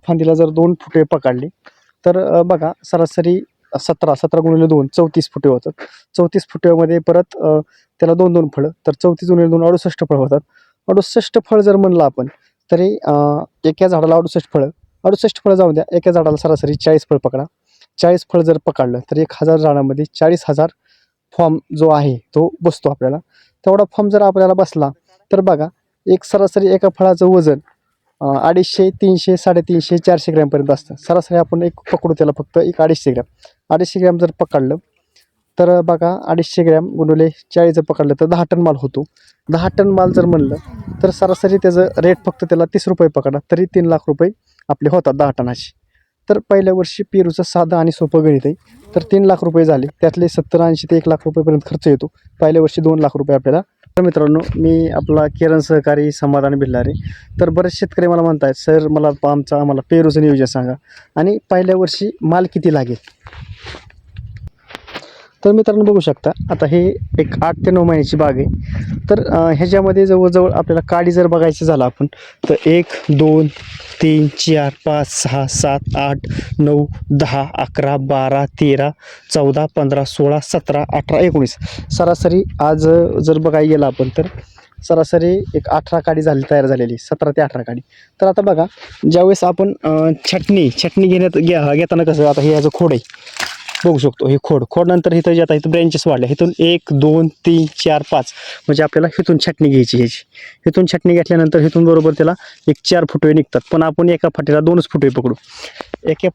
फांदीला जर 2 फुटे पकडले तर बघा सरासरी 17 गुणिले 2 34 फुटे होतात. 34 फुट्यामध्ये परत त्याला 2-2 फळं, तर 34 गुणिले 2 68 फळं होतात. 68 फळ जर म्हणलं आपण तरी एका झाडाला 68 फळं, 68 फळं जाऊ द्या, एका झाडाला सरासरी 40 फळ पकडा. 40 फळ जर पकडलं तर 1000 झाडामध्ये 40,000 फॉर्म जो आहे तो बसतो आपल्याला. तेवढा फॉर्म जर आपल्याला बसला तर बघा एक सरासरी एका फळाचं वजन 250, 300, 350, 400 ग्रॅमपर्यंत असतं. सरासरी आपण एक पकडू त्याला फक्त एक 250 ग्रॅम. 250 ग्रॅम जर पकडलं तर बघा 250 ग्रॅम गुणिले 40 जर पकडलं तर 10 टन माल होतो. 10 टन माल जर म्हणलं तर सरासरी त्याचं रेट फक्त त्याला 30 रुपये पकडा तरी 3 लाख रुपये आपले होतात 10 टनाचे. तर पहिल्या वर्षी पेरूचं साधं आणि सोपं गणित आहे. तर 3 लाख रुपये झाले, त्यातले 70-80 ते 1 लाख रुपयेपर्यंत खर्च येतो. पहिल्या वर्षी 2 लाख रुपये आपल्याला. तर मित्रांनो, मी आपला किरण सहकारी समाधान भिल्लारे. तर बरेच शेतकरी मला म्हणतायत सर मला आम्हाला पेरूचं नियोजन सांगा आणि पहिल्या वर्षी माल किती लागेल. तर मित्रांनो बघू शकता आता हे एक 8 ते 9 महिन्याची बाग आहे. तर ह्याच्यामध्ये जवळजवळ आपल्याला काडी जर बघायचं झालं आपण तर 1, 2, 3, 4, 5, 6, 7, 8, 9, 10, 11, 12, 13, 14, 15, 16, 17, 18, 19 सरासरी आज जर बघायला गेलं आपण तर सरासरी एक 18 काडी तयार झालेली, 17 ते 18 काडी. तर आता बघा ज्यावेळेस आपण छटणी घेताना कसं आता हे याचं खोड आहे बघू शकतो. हे खोड नंतर इथं जे आता इथं ब्रँचेस वाढले, इथून 1, 2, 3, 4, 5 म्हणजे आपल्याला इथून छटणी घ्यायची ह्याची. इथून छटणी घेतल्यानंतर इथून बरोबर त्याला एक 4 फुटवे निघतात, पण आपण एका फाटीला 2च फुटवे पकडू. एका